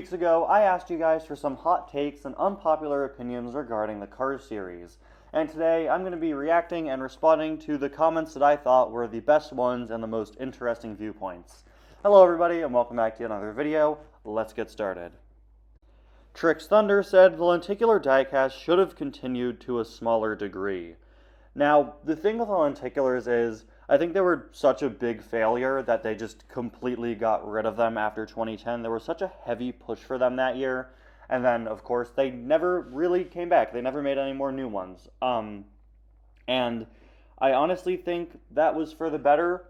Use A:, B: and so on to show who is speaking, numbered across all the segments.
A: weeks ago, I asked you guys for some hot takes and unpopular opinions regarding the Cars series. And today, I'm going to be reacting and responding to the comments that I thought were the best ones and the most interesting viewpoints. Hello everybody, and welcome back to another video. Let's get started. Trix Thunder said the lenticular diecast should have continued to a smaller degree. Now, the thing with the lenticulars is, I think they were such a big failure that they just completely got rid of them after 2010. There was such a heavy push for them that year, and then, of course, they never really came back. They never made any more new ones. And I honestly think that was for the better,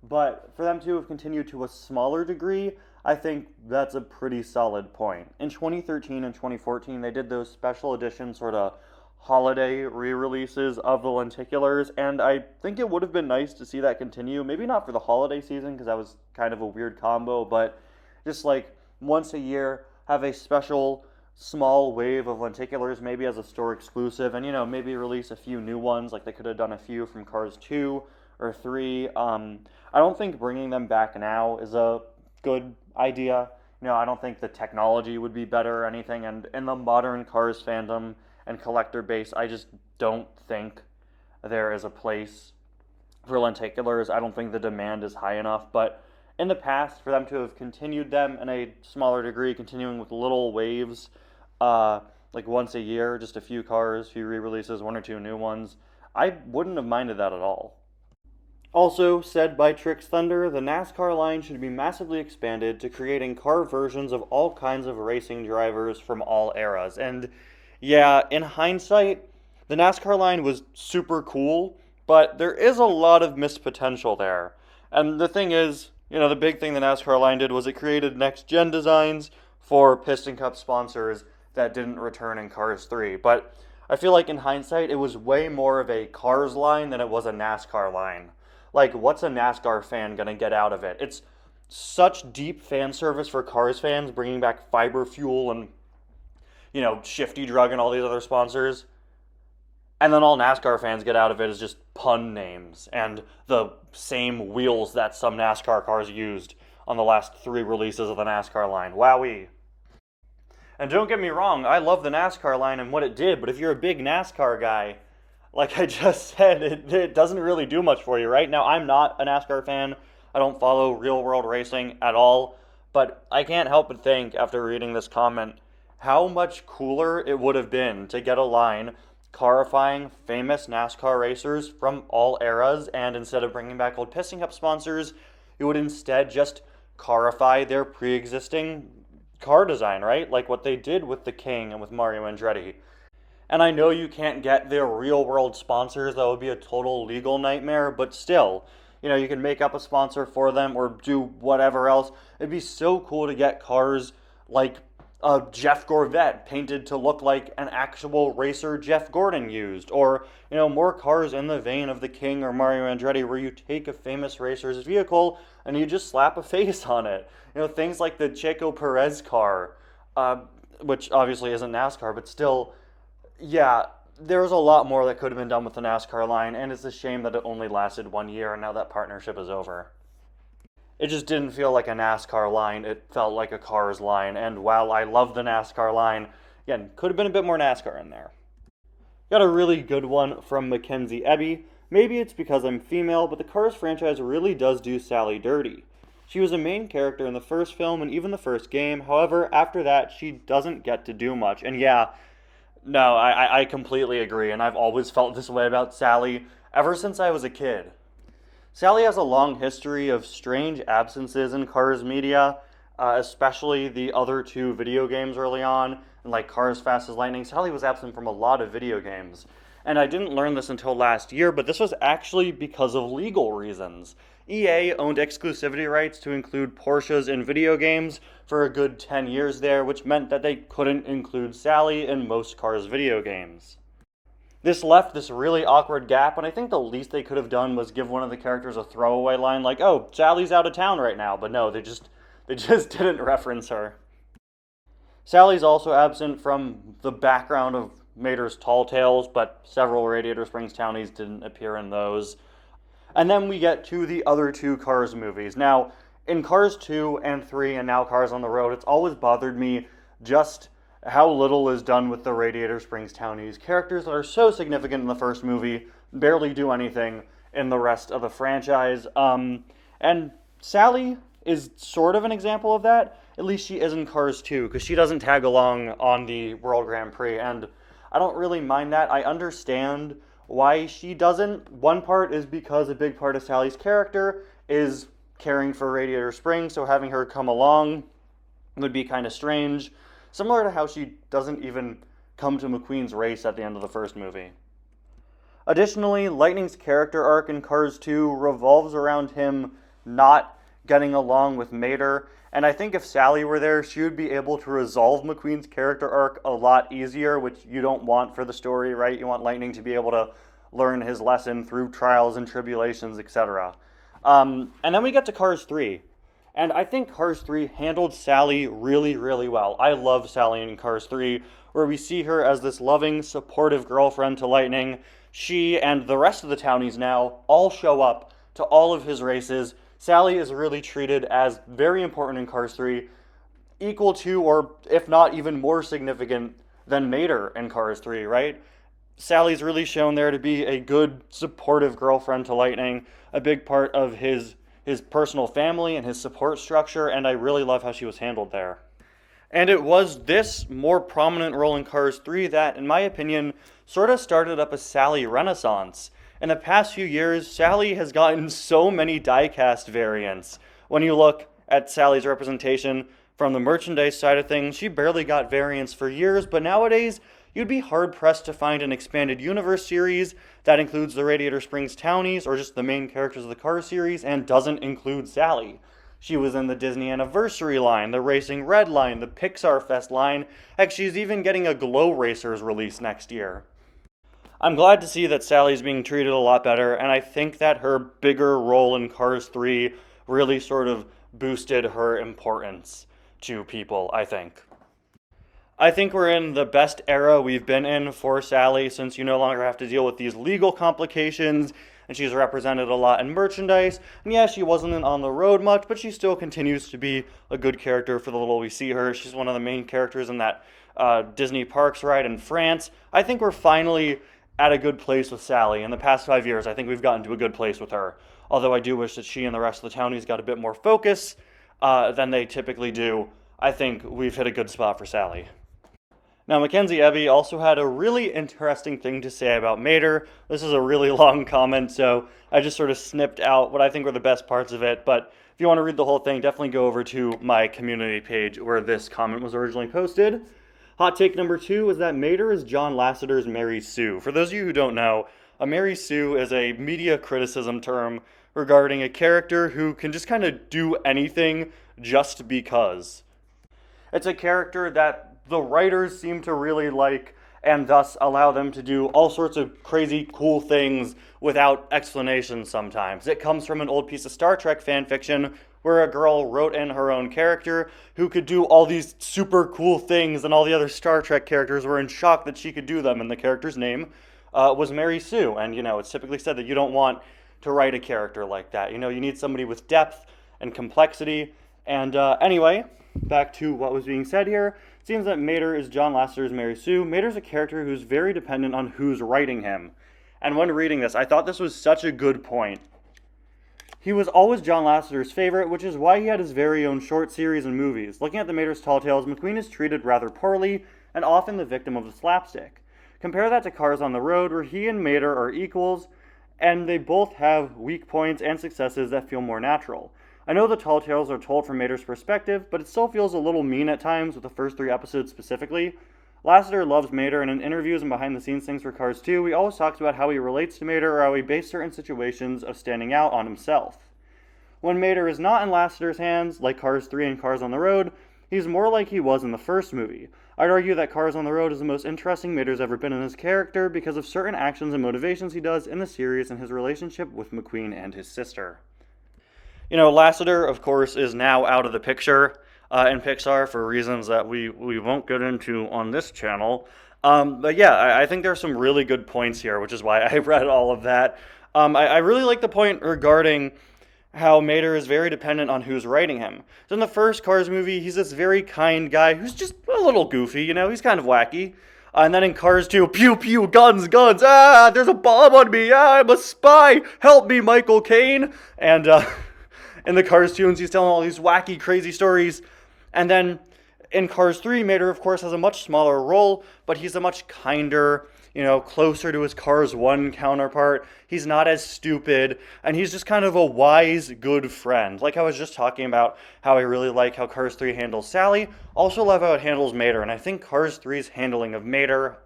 A: but for them to have continued to a smaller degree, I think that's a pretty solid point. In 2013 and 2014, they did those special edition sort of holiday re-releases of the lenticulars, and I think it would have been nice to see that continue. Maybe not for the holiday season, because that was kind of a weird combo, but just like once a year, have a special small wave of lenticulars, maybe as a store exclusive, and maybe release a few new ones. Like they could have done a few from Cars 2 or 3. I don't think bringing them back now is a good idea. I don't think the technology would be better or anything, and in the modern Cars fandom and collector base, I just don't think there is a place for lenticulars. I don't think the demand is high enough, but in the past, for them to have continued them in a smaller degree, continuing with little waves, like once a year, just a few cars, few re-releases, one or two new ones, I wouldn't have minded that at all. Also, said by Trix Thunder, the NASCAR line should be massively expanded to creating car versions of all kinds of racing drivers from all eras. And yeah, in hindsight, the NASCAR line was super cool, but there is a lot of missed potential there. And the thing is, the big thing the NASCAR line did was it created next-gen designs for Piston Cup sponsors that didn't return in Cars 3. But I feel like in hindsight, it was way more of a Cars line than it was a NASCAR line. Like, what's a NASCAR fan gonna get out of it? It's such deep fan service for Cars fans, bringing back Fiber Fuel and Shifty Drug and all these other sponsors. And then all NASCAR fans get out of it is just pun names and the same wheels that some NASCAR cars used on the last 3 releases of the NASCAR line. Wowee. And don't get me wrong, I love the NASCAR line and what it did, but if you're a big NASCAR guy, like I just said, it doesn't really do much for you, right? Now, I'm not a NASCAR fan. I don't follow real-world racing at all, but I can't help but think, after reading this comment, how much cooler it would have been to get a line carifying famous NASCAR racers from all eras, and instead of bringing back old Piston Cup sponsors, it would instead just carify their pre-existing car design, right? Like what they did with the King and with Mario Andretti. And I know you can't get their real-world sponsors. That would be a total legal nightmare, but still, you can make up a sponsor for them or do whatever else. It'd be so cool to get cars like a Jeff Gorvette painted to look like an actual racer Jeff Gordon used, or more cars in the vein of the King or Mario Andretti, where you take a famous racer's vehicle and you just slap a face on it. Things like the Checo Perez car, which obviously isn't NASCAR, but still, yeah, there was a lot more that could have been done with the NASCAR line, and it's a shame that it only lasted 1 year and now that partnership is over. It just didn't feel like a NASCAR line, it felt like a Cars line, and while I love the NASCAR line, again, could have been a bit more NASCAR in there. Got a really good one from Mackenzie Ebby. Maybe it's because I'm female, but the Cars franchise really does do Sally dirty. She was a main character in the first film and even the first game, however, after that, she doesn't get to do much. And yeah, no, I completely agree, and I've always felt this way about Sally ever since I was a kid. Sally has a long history of strange absences in Cars media, especially the other 2 video games early on, and like Cars Fast as Lightning. Sally was absent from a lot of video games. And I didn't learn this until last year, but this was actually because of legal reasons. EA owned exclusivity rights to include Porsches in video games for a good 10 years there, which meant that they couldn't include Sally in most Cars video games. This left this really awkward gap, and I think the least they could have done was give one of the characters a throwaway line like, oh, Sally's out of town right now, but no, they just didn't reference her. Sally's also absent from the background of Mater's Tall Tales, but several Radiator Springs townies didn't appear in those. And then we get to the other 2 Cars movies. Now, in Cars 2 and 3 and now Cars on the Road, it's always bothered me just how little is done with the Radiator Springs townies. Characters that are so significant in the first movie barely do anything in the rest of the franchise. And Sally is sort of an example of that. At least she is in Cars 2, because she doesn't tag along on the World Grand Prix, and I don't really mind that. I understand why she doesn't. One part is because a big part of Sally's character is caring for Radiator Springs, so having her come along would be kind of strange. Similar to how she doesn't even come to McQueen's race at the end of the first movie. Additionally, Lightning's character arc in Cars 2 revolves around him not getting along with Mater, and I think if Sally were there, she would be able to resolve McQueen's character arc a lot easier, which you don't want for the story, right? You want Lightning to be able to learn his lesson through trials and tribulations, etc. And then we get to Cars 3. And I think Cars 3 handled Sally really, really well. I love Sally in Cars 3, where we see her as this loving, supportive girlfriend to Lightning. She and the rest of the townies now all show up to all of his races. Sally is really treated as very important in Cars 3, equal to, or if not even more significant than Mater in Cars 3, right? Sally's really shown there to be a good, supportive girlfriend to Lightning, a big part of his personal family and his support structure, and I really love how she was handled there. And it was this more prominent role in Cars 3 that, in my opinion, sort of started up a Sally renaissance. In the past few years, Sally has gotten so many die-cast variants. When you look at Sally's representation from the merchandise side of things, she barely got variants for years, but nowadays, you'd be hard-pressed to find an expanded universe series that includes the Radiator Springs townies, or just the main characters of the Cars series, and doesn't include Sally. She was in the Disney Anniversary line, the Racing Red line, the Pixar Fest line. Heck, she's even getting a Glow Racers release next year. I'm glad to see that Sally's being treated a lot better, and I think that her bigger role in Cars 3 really sort of boosted her importance to people, I think. I think we're in the best era we've been in for Sally, since you no longer have to deal with these legal complications, and she's represented a lot in merchandise. And yeah, she wasn't on the road much, but she still continues to be a good character for the little we see her. She's one of the main characters in that Disney Parks ride in France. I think we're finally at a good place with Sally. In the past 5 years, I think we've gotten to a good place with her. Although I do wish that she and the rest of the townies got a bit more focus than they typically do. I think we've hit a good spot for Sally. Now, Mackenzie Ebby also had a really interesting thing to say about Mater. This is a really long comment, so I just sort of snipped out what I think were the best parts of it. But if you want to read the whole thing, definitely go over to my community page where this comment was originally posted. Hot take number 2 is that Mater is John Lasseter's Mary Sue. For those of you who don't know, a Mary Sue is a media criticism term regarding a character who can just kind of do anything just because. It's a character that the writers seem to really like, and thus allow them to do all sorts of crazy, cool things without explanation sometimes. It comes from an old piece of Star Trek fan fiction where a girl wrote in her own character who could do all these super cool things, and all the other Star Trek characters were in shock that she could do them, and the character's name was Mary Sue. And, it's typically said that you don't want to write a character like that. You need somebody with depth and complexity. And anyway, back to what was being said here. It seems that Mater is John Lasseter's Mary Sue. Mater's a character who's very dependent on who's writing him. And when reading this, I thought this was such a good point. He was always John Lasseter's favorite, which is why he had his very own short series and movies. Looking at the Mater's Tall Tales, McQueen is treated rather poorly, and often the victim of the slapstick. Compare that to Cars on the Road, where he and Mater are equals, and they both have weak points and successes that feel more natural. I know the Tall Tales are told from Mater's perspective, but it still feels a little mean at times with the first 3 episodes specifically. Lasseter loves Mater, and in interviews and behind-the-scenes things for Cars 2, he always talks about how he relates to Mater or how he based certain situations of standing out on himself. When Mater is not in Lasseter's hands, like Cars 3 and Cars on the Road, he's more like he was in the first movie. I'd argue that Cars on the Road is the most interesting Mater's ever been in his character because of certain actions and motivations he does in the series and his relationship with McQueen and his sister. Lasseter, of course, is now out of the picture in Pixar for reasons that we won't get into on this channel. But yeah, I think there are some really good points here, which is why I read all of that. I really like the point regarding how Mater is very dependent on who's writing him. So in the first Cars movie, he's this very kind guy who's just a little goofy, he's kind of wacky. And then in Cars 2, pew pew, guns, guns, there's a bomb on me, I'm a spy, help me, Michael Caine. And in the Cars tunes, he's telling all these wacky, crazy stories. And then in Cars 3, Mater, of course, has a much smaller role, but he's a much kinder, closer to his Cars 1 counterpart. He's not as stupid, and he's just kind of a wise, good friend. Like I was just talking about how I really like how Cars 3 handles Sally, also love how it handles Mater, and I think Cars 3's handling of Mater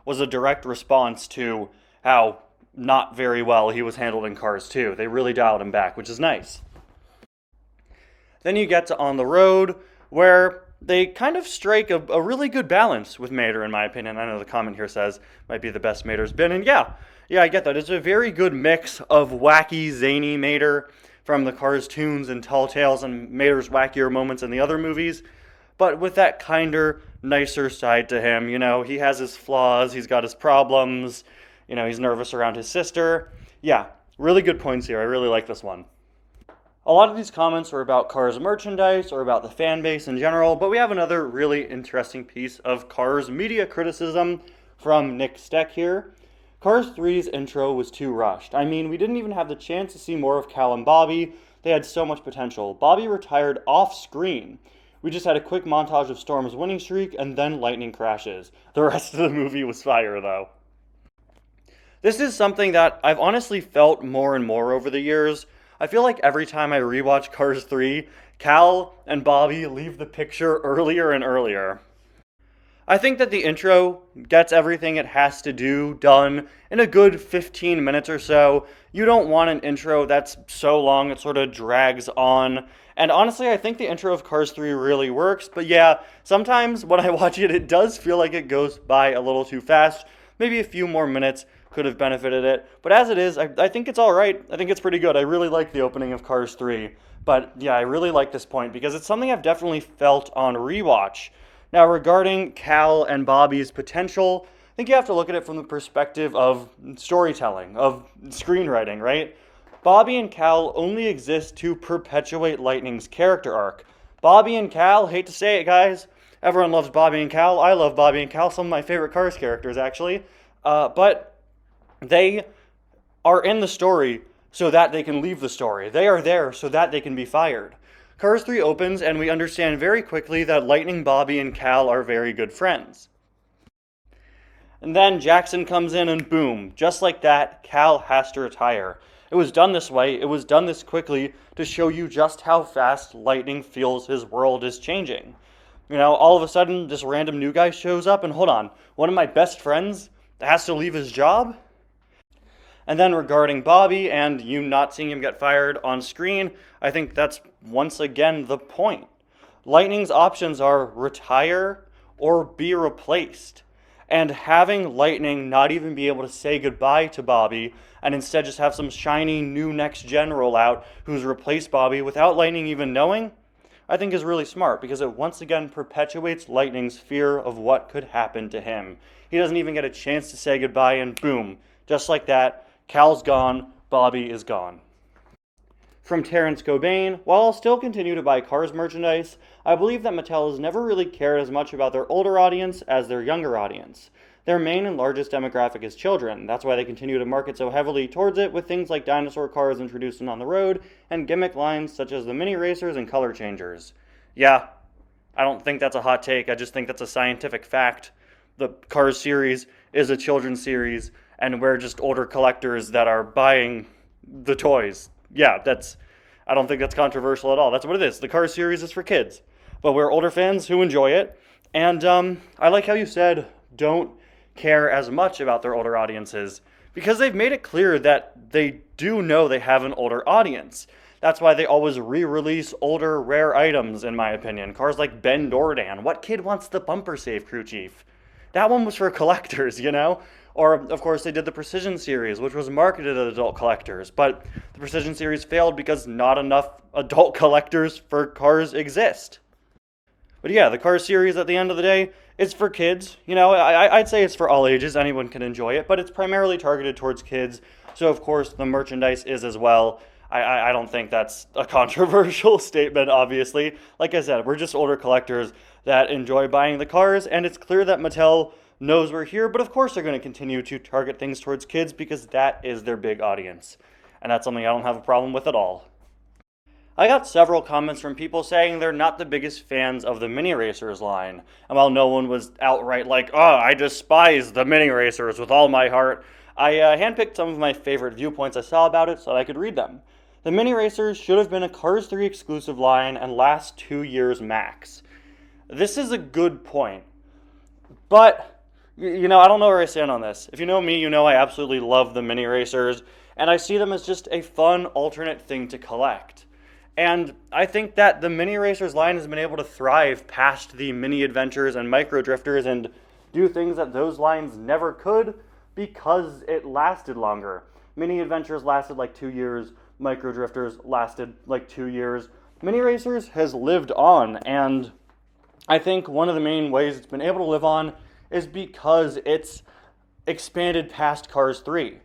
A: was a direct response to how not very well he was handled in Cars 2. They really dialed him back, which is nice. Then you get to On the Road, where they kind of strike a really good balance with Mater, in my opinion. I know the comment here says might be the best Mater's been, and yeah, I get that. It's a very good mix of wacky, zany Mater from the Cars tunes and Tall Tales and Mater's wackier moments in the other movies, but with that kinder, nicer side to him. He has his flaws, he's got his problems, he's nervous around his sister. Yeah, really good points here. I really like this one. A lot of these comments were about Cars merchandise or about the fan base in general, but we have another really interesting piece of Cars media criticism from Nick Steck here. Cars 3's intro was too rushed. I mean, we didn't even have the chance to see more of Cal and Bobby. They had so much potential. Bobby retired off screen. We just had a quick montage of Storm's winning streak, and then lightning crashes. The rest of the movie was fire, though. This is something that I've honestly felt more and more over the years. I feel like every time I rewatch Cars 3, Cal and Bobby leave the picture earlier and earlier. I think that the intro gets everything it has to do done in a good 15 minutes or so. You don't want an intro that's so long it sort of drags on. And honestly, I think the intro of Cars 3 really works. But yeah, sometimes when I watch it, it does feel like it goes by a little too fast. Maybe a few more minutes could have benefited it. But as it is, I think it's all right. I think it's pretty good. I really like the opening of Cars 3. But yeah, I really like this point because it's something I've definitely felt on rewatch. Now, regarding Cal and Bobby's potential, I think you have to look at it from the perspective of storytelling, of screenwriting, right? Bobby and Cal only exist to perpetuate Lightning's character arc. Bobby and Cal, hate to say it, guys, everyone loves Bobby and Cal. I love Bobby and Cal, some of my favorite Cars characters, actually. But they are in the story so that they can leave the story. They are there so that they can be fired. Cars 3 opens, and we understand very quickly that Lightning, Bobby, and Cal are very good friends. And then Jackson comes in, and boom, just like that, Cal has to retire. It was done this way, it was done this quickly to show you just how fast Lightning feels his world is changing. All of a sudden, this random new guy shows up, and hold on, one of my best friends has to leave his job? And then regarding Bobby and you not seeing him get fired on screen, I think that's once again the point. Lightning's options are retire or be replaced. And having Lightning not even be able to say goodbye to Bobby and instead just have some shiny new next gen roll out who's replaced Bobby without Lightning even knowing, I think is really smart because it once again perpetuates Lightning's fear of what could happen to him. He doesn't even get a chance to say goodbye and boom, just like that, Cal's gone, Bobby is gone. From Terrence Cobain, while I'll still continue to buy Cars merchandise, I believe that Mattel has never really cared as much about their older audience as their younger audience. Their main and largest demographic is children. That's why they continue to market so heavily towards it with things like dinosaur cars introduced in On the Road and gimmick lines such as the mini racers and color changers. Yeah, I don't think that's a hot take. I just think that's a scientific fact. The Cars series is a children's series, and we're just older collectors that are buying the toys. Yeah, I don't think that's controversial at all. That's what it is. The Cars series is for kids, but we're older fans who enjoy it. And I like how you said don't care as much about their older audiences because they've made it clear that they do know they have an older audience. That's why they always re-release older, rare items, in my opinion. Cars like Ben Dordan. What kid wants the bumper save, crew chief? That one was for collectors, Or, of course, they did the Precision series, which was marketed at adult collectors. But the Precision series failed because not enough adult collectors for Cars exist. But yeah, the Cars series, at the end of the day, is for kids. I'd say it's for all ages. Anyone can enjoy it. But it's primarily targeted towards kids. So, of course, the merchandise is as well. I don't think that's a controversial statement, obviously. Like I said, we're just older collectors that enjoy buying the cars, and it's clear that Mattel knows we're here, but of course they're going to continue to target things towards kids because that is their big audience. And that's something I don't have a problem with at all. I got several comments from people saying they're not the biggest fans of the Mini Racers line. And while no one was outright like, oh, I despise the Mini Racers with all my heart, I handpicked some of my favorite viewpoints I saw about it so that I could read them. The Mini Racers should have been a Cars 3 exclusive line and last 2 years max. This is a good point. But, I don't know where I stand on this. If you know me, you know I absolutely love the Mini Racers, and I see them as just a fun alternate thing to collect. And I think that the Mini Racers line has been able to thrive past the Mini Adventures and Micro Drifters and do things that those lines never could because it lasted longer. Mini Adventures lasted like 2 years, Micro Drifters lasted like 2 years. Mini Racers has lived on, and I think one of the main ways it's been able to live on is because it's expanded past Cars 3.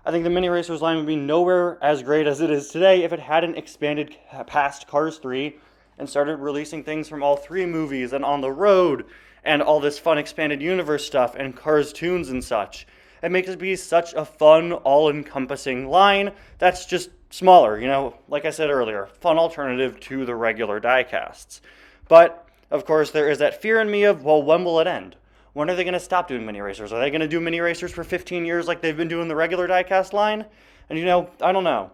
A: I think the Mini Racers line would be nowhere as great as it is today if it hadn't expanded past Cars 3 and started releasing things from all 3 movies and On the Road and all this fun expanded universe stuff and Cars tunes and such. It makes it be such a fun, all-encompassing line that's just smaller, like I said earlier, fun alternative to the regular diecasts. But, of course, there is that fear in me of, well, when will it end? When are they going to stop doing Mini Racers? Are they going to do Mini Racers for 15 years like they've been doing the regular diecast line? And I don't know.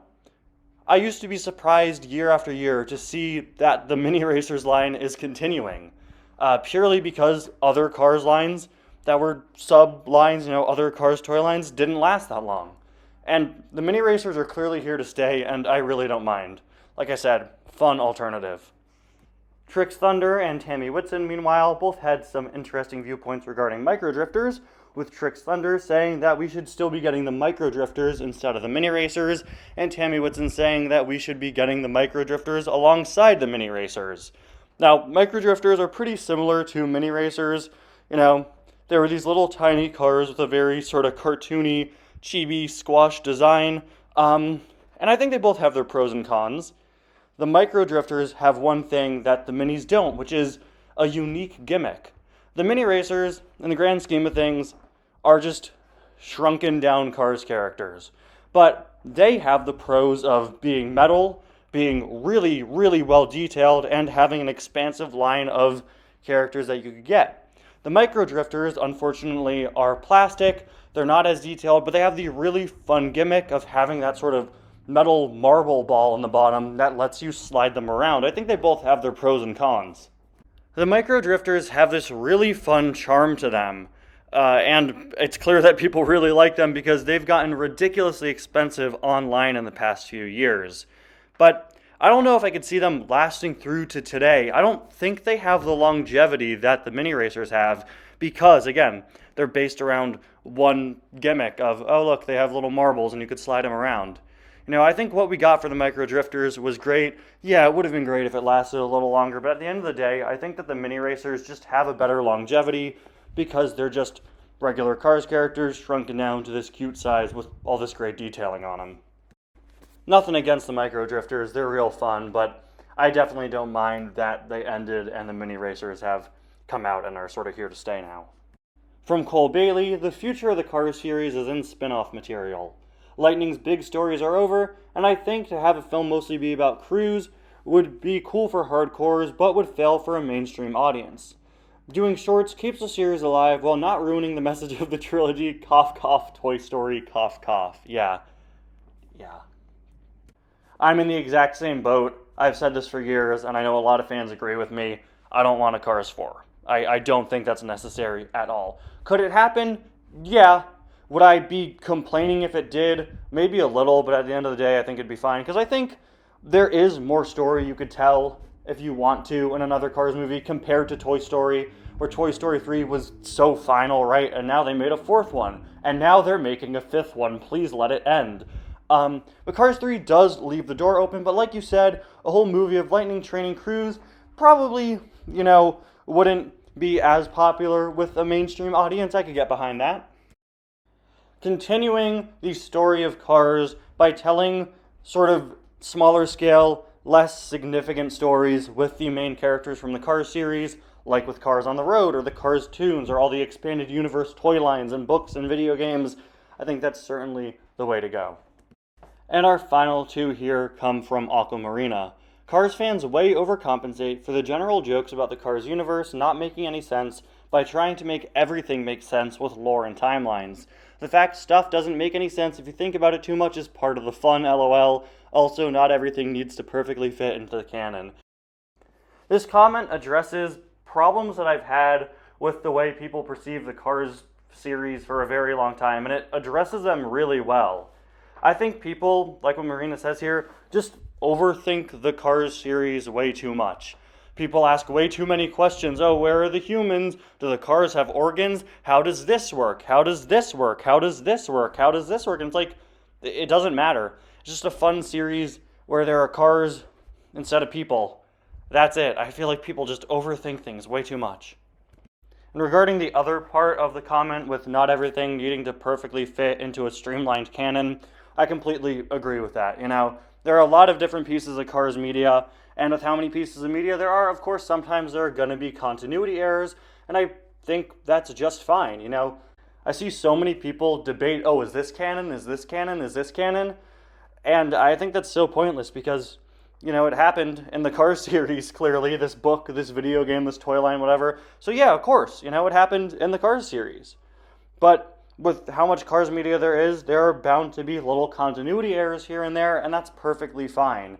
A: I used to be surprised year after year to see that the Mini Racers line is continuing. Purely because other Cars lines that were sub-lines, other Cars toy lines didn't last that long. And the Mini Racers are clearly here to stay, and I really don't mind. Like I said, fun alternative. Trix Thunder and Tammy Whitson, meanwhile, both had some interesting viewpoints regarding Micro Drifters, with Trix Thunder saying that we should still be getting the Micro Drifters instead of the Mini Racers, and Tammy Whitson saying that we should be getting the Micro Drifters alongside the Mini Racers. Now, Micro Drifters are pretty similar to Mini Racers. There were these little tiny cars with a very sort of cartoony, chibi, squash design, and I think they both have their pros and cons. The Micro Drifters have one thing that the Minis don't, which is a unique gimmick. The Mini Racers, in the grand scheme of things, are just shrunken down Cars characters. But they have the pros of being metal, being really, really well detailed, and having an expansive line of characters that you could get. The Micro Drifters, unfortunately, are plastic. They're not as detailed, but they have the really fun gimmick of having that sort of metal marble ball on the bottom that lets you slide them around. I think they both have their pros and cons. The Micro Drifters have this really fun charm to them, and it's clear that people really like them because they've gotten ridiculously expensive online in the past few years. But I don't know if I could see them lasting through to today. I don't think they have the longevity that the Mini Racers have because, again, they're based around one gimmick of, oh look, they have little marbles and you could slide them around. I think what we got for the Micro Drifters was great. Yeah, it would have been great if it lasted a little longer, but at the end of the day, I think that the Mini Racers just have a better longevity because they're just regular Cars characters shrunken down to this cute size with all this great detailing on them. Nothing against the Micro Drifters, they're real fun, but I definitely don't mind that they ended and the Mini Racers have come out and are sort of here to stay now. From Cole Bailey, the future of the Cars series is in spin-off material. Lightning's big stories are over, and I think to have a film mostly be about Cruise would be cool for hardcores, but would fail for a mainstream audience. Doing shorts keeps the series alive while not ruining the message of the trilogy, cough cough, Toy Story, cough cough. Yeah. I'm in the exact same boat. I've said this for years, and I know a lot of fans agree with me. I don't want a Cars 4. I don't think that's necessary at all. Could it happen? Yeah. Would I be complaining if it did? Maybe a little, but at the end of the day, I think it'd be fine. Because I think there is more story you could tell if you want to in another Cars movie compared to Toy Story, where Toy Story 3 was so final, right? And now they made a 4th one. And now they're making a 5th one. Please let it end. But Cars 3 does leave the door open, but like you said, a whole movie of Lightning training Cruise probably, wouldn't be as popular with a mainstream audience. I could get behind that. Continuing the story of Cars by telling sort of smaller scale, less significant stories with the main characters from the Cars series, like with Cars on the Road or the Cars Toons or all the expanded universe toy lines and books and video games. I think that's certainly the way to go. And our final two here come from Aquamarina. Cars fans way overcompensate for the general jokes about the Cars universe not making any sense by trying to make everything make sense with lore and timelines. The fact stuff doesn't make any sense if you think about it too much is part of the fun, lol. Also, not everything needs to perfectly fit into the canon. This comment addresses problems that I've had with the way people perceive the Cars series for a very long time, and it addresses them really well. I think people, like what Marina says here, just overthink the Cars series way too much. People ask way too many questions. Oh, where are the humans? Do the cars have organs? How does this work? How does this work? How does this work? How does this work? And it's like, it doesn't matter. It's just a fun series where there are cars instead of people. That's it. I feel like people just overthink things way too much. And regarding the other part of the comment with not everything needing to perfectly fit into a streamlined canon, I completely agree with that. There are a lot of different pieces of Cars media, and with how many pieces of media there are, of course, sometimes there are going to be continuity errors, and I think that's just fine. I see so many people debate, oh, is this canon? Is this canon? Is this canon? And I think that's so pointless because, it happened in the Cars series, clearly, this book, this video game, this toy line, whatever. So yeah, of course, it happened in the Cars series. But with how much Cars media there are bound to be little continuity errors here and there, and that's perfectly fine.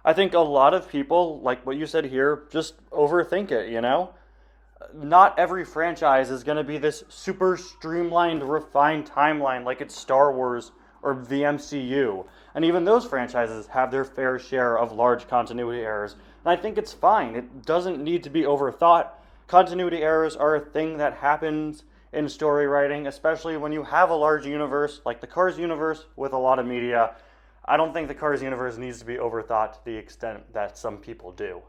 A: I think a lot of people, like what you said here, just overthink it, Not every franchise is going to be this super streamlined, refined timeline like it's Star Wars or the MCU. And even those franchises have their fair share of large continuity errors. And I think it's fine. It doesn't need to be overthought. Continuity errors are a thing that happens in story writing, especially when you have a large universe like the Cars universe with a lot of media. I don't think the Cars universe needs to be overthought to the extent that some people do.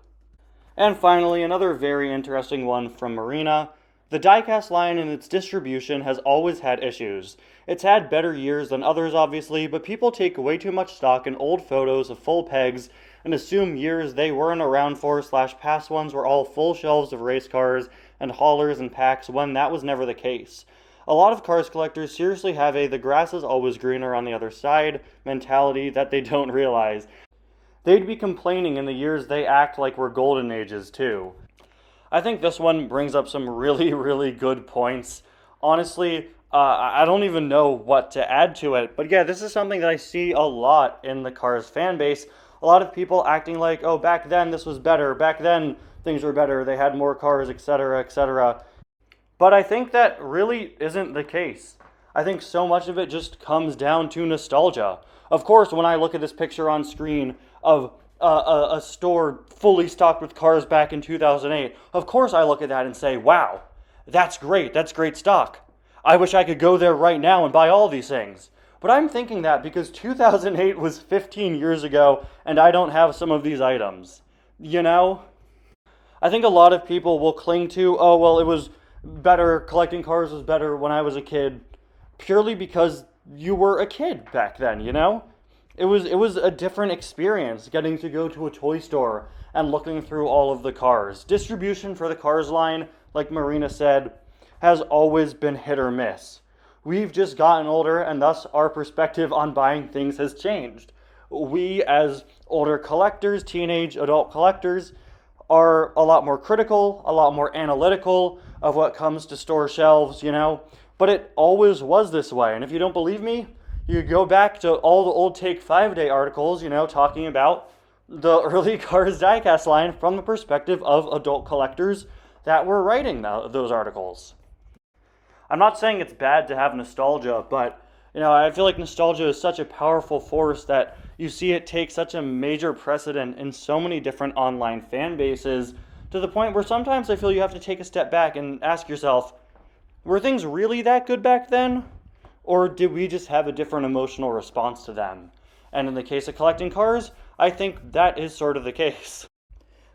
A: And finally, another very interesting one from Marina. The diecast line and its distribution has always had issues. It's had better years than others, obviously, but people take way too much stock in old photos of full pegs and assume years they weren't around for / past ones were all full shelves of race cars and haulers and packs when that was never the case. A lot of Cars collectors seriously have a the grass is always greener on the other side mentality that they don't realize. They'd be complaining in the years they act like we're golden ages too. I think this one brings up some really, really good points. Honestly, I don't even know what to add to it. But yeah, this is something that I see a lot in the Cars fan base. A lot of people acting like, oh, back then this was better. Back then things were better. They had more cars, etc., etc. But I think that really isn't the case. I think so much of it just comes down to nostalgia. Of course, when I look at this picture on screen of a store fully stocked with cars back in 2008, of course I look at that and say, wow, that's great stock. I wish I could go there right now and buy all these things. But I'm thinking that because 2008 was 15 years ago and I don't have some of these items. I think a lot of people will cling to, oh, well, it was better, collecting cars was better when I was a kid, purely because you were a kid back then, It was a different experience getting to go to a toy store and looking through all of the cars. Distribution for the Cars line, like Marina said, has always been hit or miss. We've just gotten older, and thus our perspective on buying things has changed. We, as older collectors, teenage adult collectors, are a lot more critical, a lot more analytical of what comes to store shelves, But it always was this way, and if you don't believe me, you go back to all the old Take 5 Day articles, talking about the early Cars diecast line from the perspective of adult collectors that were writing those articles. I'm not saying it's bad to have nostalgia, but I feel like nostalgia is such a powerful force that you see it take such a major precedent in so many different online fan bases, to the point where sometimes I feel you have to take a step back and ask yourself, were things really that good back then? Or did we just have a different emotional response to them? And in the case of collecting cars, I think that is sort of the case.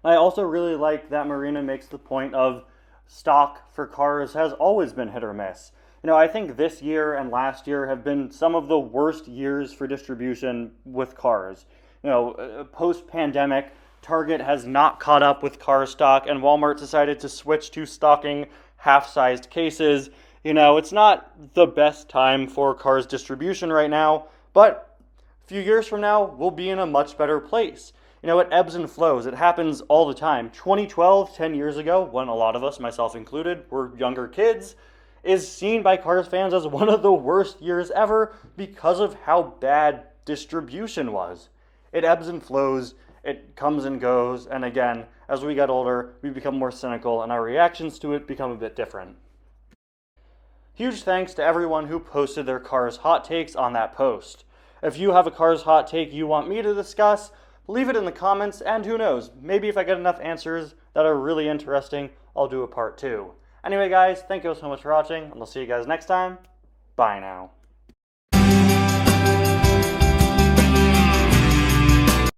A: I also really like that Marina makes the point of stock for cars has always been hit or miss. I think this year and last year have been some of the worst years for distribution with cars. post-pandemic, Target has not caught up with car stock, and Walmart decided to switch to stocking half-sized cases. It's not the best time for cars distribution right now, but a few years from now, we'll be in a much better place. It ebbs and flows. It happens all the time. 2012, 10 years ago, when a lot of us, myself included, were younger kids, is seen by Cars fans as one of the worst years ever because of how bad distribution was. It ebbs and flows. It comes and goes. And again, as we get older, we become more cynical and our reactions to it become a bit different. Huge thanks to everyone who posted their Cars hot takes on that post. If you have a Cars hot take you want me to discuss, leave it in the comments, and who knows, maybe if I get enough answers that are really interesting, I'll do a part 2. Anyway guys, thank you so much for watching, and I'll see you guys next time. Bye now.